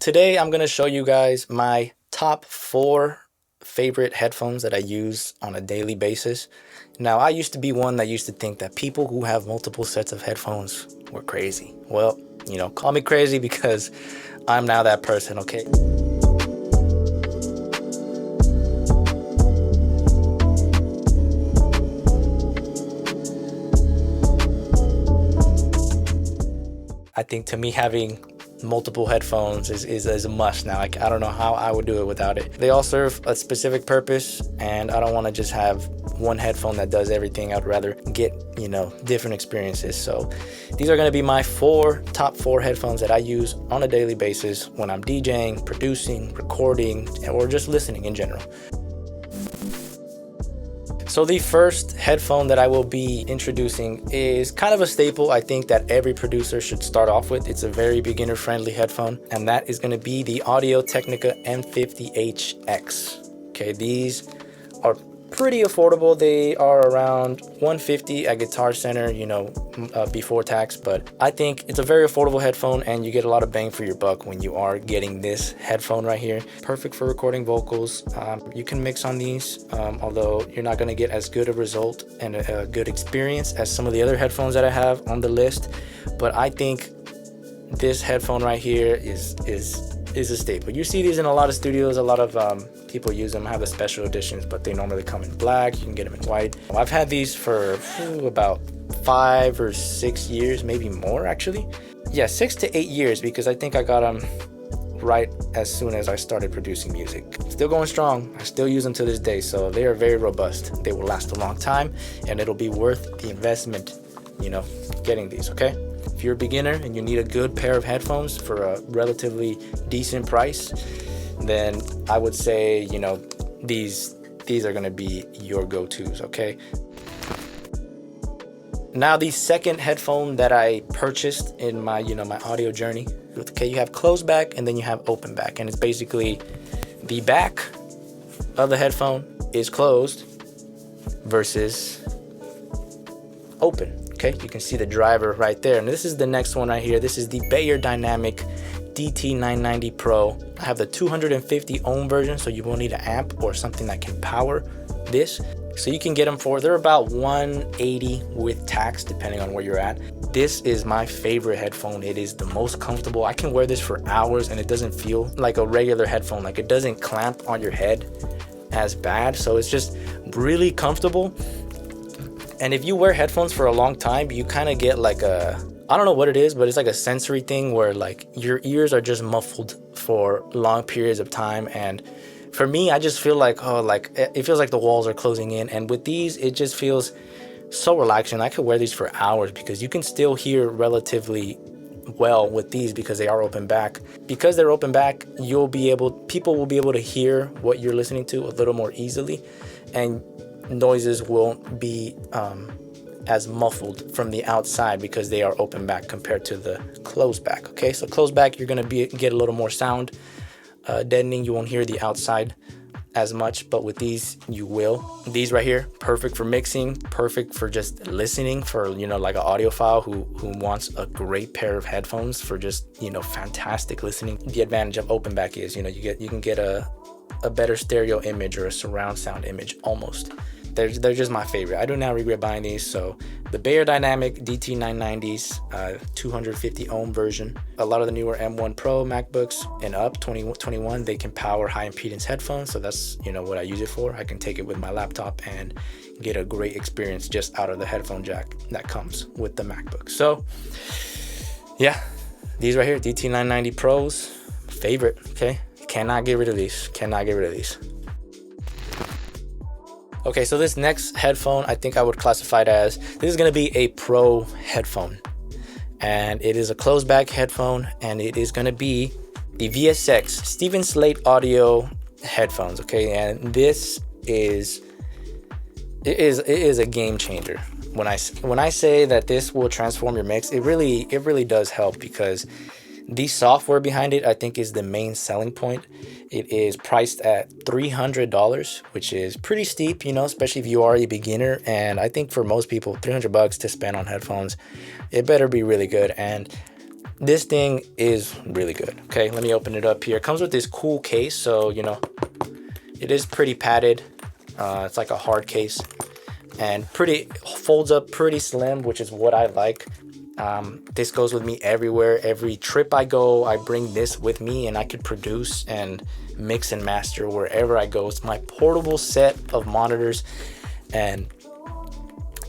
Today I'm going to show you guys my top 4 favorite headphones that I use on a daily basis. Now, I used to be one that used to think that people who have multiple sets of headphones were crazy. Well, call me crazy because I'm now that person, okay? I think to me having multiple headphones is a must now. I don't know how I would do it without it. They all serve a specific purpose, and I don't want to just have one headphone that does everything. I'd rather get, different experiences. So these are going to be my top four headphones that I use on a daily basis when I'm DJing, producing, recording, or just listening in general. So the first headphone that I will be introducing is kind of a staple I think that every producer should start off with. It's a very beginner friendly headphone, and that is going to be the Technica ATH-M50x. Okay, these are pretty affordable. They are around $150 at Guitar Center, before tax, but I think it's a very affordable headphone and you get a lot of bang for your buck when you are getting this headphone right here. Perfect for recording vocals. You can mix on these, although you're not going to get as good a result and a good experience as some of the other headphones that I have on the list, but I think this headphone right here is a staple. You see these in a lot of studios. A lot of people use them, have the special editions, but they normally come in black. You can get them in white. I've had these for about 5 or 6 years, maybe more actually. Yeah, 6 to 8 years, because I think I got them right as soon as I started producing music. Still going strong. I still use them to this day, so they are very robust. They will last a long time, and it'll be worth the investment, getting these, okay? If you're a beginner and you need a good pair of headphones for a relatively decent price, then I would say, these are going to be your go-tos, okay? Now, the second headphone that I purchased in my, my audio journey, okay, you have closed back and then you have open back, and it's basically the back of the headphone is closed versus open. Okay, you can see the driver right there, and this is the next one right here. This is the Beyerdynamic DT-990 Pro. I have the 250 ohm version, so you won't need an amp or something that can power this. So you can get them they're about $180 with tax, depending on where you're at. This is my favorite headphone. It is the most comfortable. I can wear this for hours and it doesn't feel like a regular headphone. Like, it doesn't clamp on your head as bad. So it's just really comfortable. And if you wear headphones for a long time, you kind of get like I don't know what it is, but it's like a sensory thing where like your ears are just muffled for long periods of time. And for me, I just feel like, it feels like the walls are closing in. And with these, it just feels so relaxing. I could wear these for hours because you can still hear relatively well with these because they are open back. Because they're open back, people will be able to hear what you're listening to a little more easily, and noises won't be as muffled from the outside because they are open back compared to the closed back. Okay, so closed back, you're gonna get a little more sound deadening. You won't hear the outside as much, but with these you will. These right here, perfect for mixing, perfect for just listening, for like an audiophile who wants a great pair of headphones for just fantastic listening. The advantage of open back is you can get a better stereo image or a surround sound image almost. They're just my favorite. I do not regret buying these. So the Beyerdynamic DT-990s, 250 ohm version. A lot of the newer M1 Pro MacBooks and up 2021, they can power high impedance headphones. So that's what I use it for. I can take it with my laptop and get a great experience just out of the headphone jack that comes with the MacBook. So yeah, these right here, DT-990 Pros, favorite. Okay, cannot get rid of these. Cannot get rid of these. Okay, so this next headphone, I think I would classify it as, this is going to be a pro headphone. And it is a closed back headphone, and it is going to be the VSX Steven Slate Audio headphones, okay? And this is a game changer. When I say that this will transform your mix, it really does help, because the software behind it, I think, is the main selling point. It is priced at $300, which is pretty steep, especially if you are a beginner. And I think for most people, $300 to spend on headphones, it better be really good. And this thing is really good. Okay, let me open it up here. It comes with this cool case, so you know, it is pretty padded. It's like a hard case, and folds up pretty slim, which is what I like. This goes with me everywhere. Every trip I go, I bring this with me, and I could produce and mix and master wherever I go. It's my portable set of monitors, and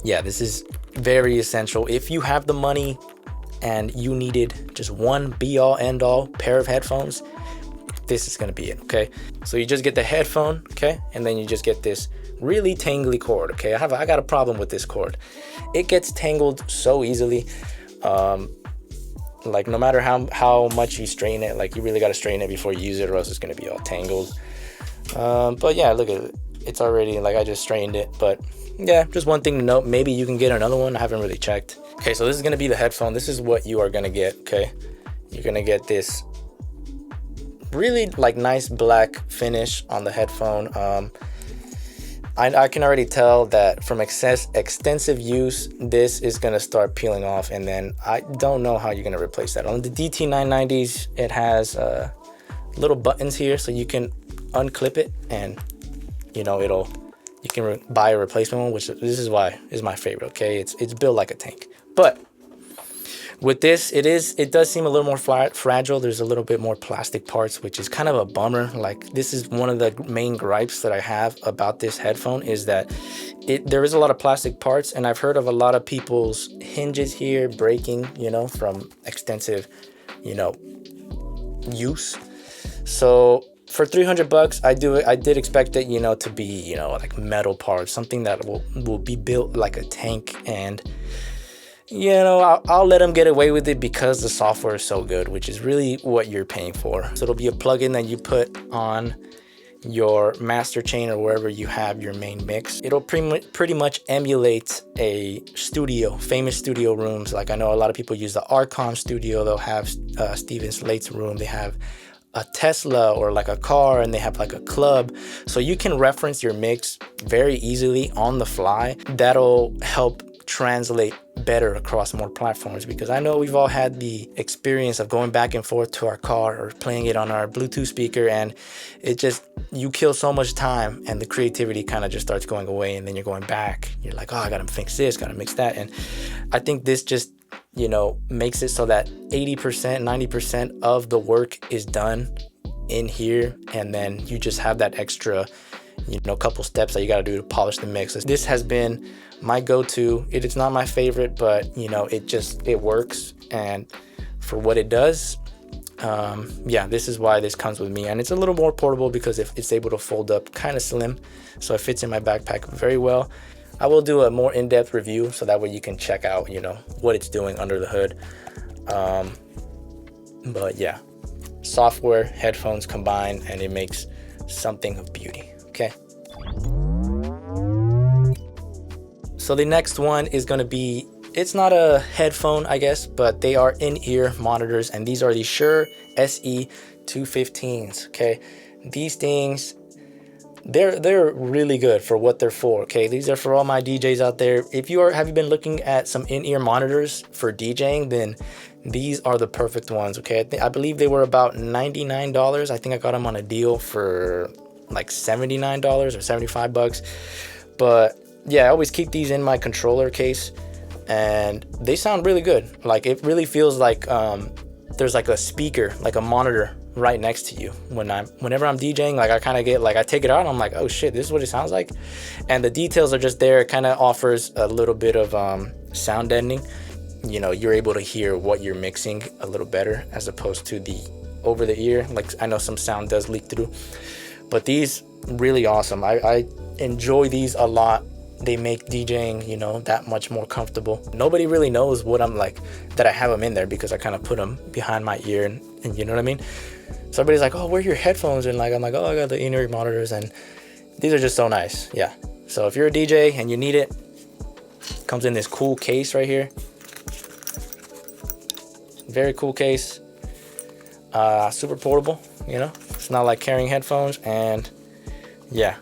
yeah, this is very essential. If you have the money and you needed just one be-all end-all pair of headphones, this is gonna be it. Okay, so you just get the headphone, okay, and then you just get this really tangly cord. Okay, I got a problem with this cord. It gets tangled so easily. Like no matter how much you strain it, like you really got to strain it before you use it, or else it's gonna be all tangled. But yeah, look at it. It's already, like, I just strained it. But yeah, just one thing to note, maybe you can get another one. I haven't really checked. Okay, so this is gonna be the headphone. This is what you are gonna get. Okay, you're gonna get this really like nice black finish on the headphone. I can already tell that from extensive use, this is gonna start peeling off, and then I don't know how you're gonna replace that. On the DT-990s, it has little buttons here, so you can unclip it, and you know you can buy a replacement one, which this is why is my favorite. Okay, it's built like a tank, but with this, it does seem a little more fragile. There's a little bit more plastic parts, which is kind of a bummer. Like, this is one of the main gripes that I have about this headphone, is that there is a lot of plastic parts, and I've heard of a lot of people's hinges here breaking, you know, from extensive, you know, use. So for $300, I did expect it, you know, to be, you know, like metal parts, something that will be built like a tank. And you know, I'll let them get away with it because the software is so good, which is really what you're paying for. So it'll be a plugin that you put on your master chain or wherever you have your main mix. It'll pretty much emulate a studio, famous studio rooms. Like, I know a lot of people use the Archon studio. They'll have Steven Slate's room. They have a Tesla or like a car, and they have like a club. So you can reference your mix very easily on the fly. That'll help translate better across more platforms, because I know we've all had the experience of going back and forth to our car or playing it on our Bluetooth speaker, and you kill so much time, and the creativity kind of just starts going away, and then you're going back. You're like, oh, I gotta fix this, gotta mix that. And I think this just, you know, makes it so that 80%, 90% of the work is done in here, and then you just have that extra, you know, couple steps that you got to do to polish the mix. This has been my go-to. It's not my favorite, but you know, it works, and for what it does, yeah, this is why this comes with me. And it's a little more portable because it's able to fold up kind of slim, so it fits in my backpack very well. I will do a more in-depth review, so that way you can check out, you know, what it's doing under the hood. But yeah, software, headphones combined, and it makes something of beauty. Okay. So the next one is going to be, it's not a headphone, I guess, but they are in-ear monitors, and these are the Shure SE215s. Okay, these things, they're really good for what they're for. Okay, these are for all my DJs out there. If have you been looking at some in-ear monitors for DJing, then these are the perfect ones. Okay, I believe they were about $99. I think I got them on a deal for like $79 or $75. But yeah, I always keep these in my controller case, and they sound really good. Like, it really feels like there's like a speaker, like a monitor right next to you. Whenever I'm DJing, like, I kind of get, like, I take it out and I'm like, oh shit, this is what it sounds like. And the details are just there. It kind of offers a little bit of sound deadening. You know, you're able to hear what you're mixing a little better as opposed to the over the ear. Like, I know some sound does leak through, but these really awesome. I enjoy these a lot. They make DJing, you know, that much more comfortable. Nobody really knows what I'm like, that I have them in there, because I kind of put them behind my ear, and you know what I mean? So everybody's like, oh, where are your headphones? And like, I'm like, oh, I got the in-ear monitors, and these are just so nice. Yeah. So if you're a DJ and you need it, comes in this cool case right here. Very cool case. Super portable, you know? It's not like carrying headphones. And yeah,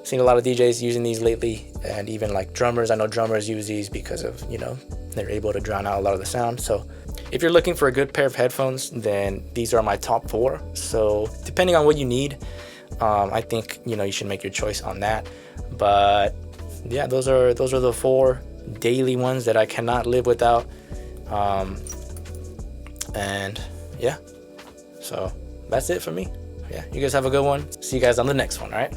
seen a lot of DJs using these lately, and even like drummers. I know drummers use these because of, you know, They're able to drown out a lot of the sound. So if you're looking for a good pair of headphones, then these are my top 4. So depending on what you need, I think, you know, you should make your choice on that. But yeah, those are the 4 daily ones that I cannot live without. And yeah, so that's it for me. Yeah, you guys have a good one. See you guys on the next one, all right?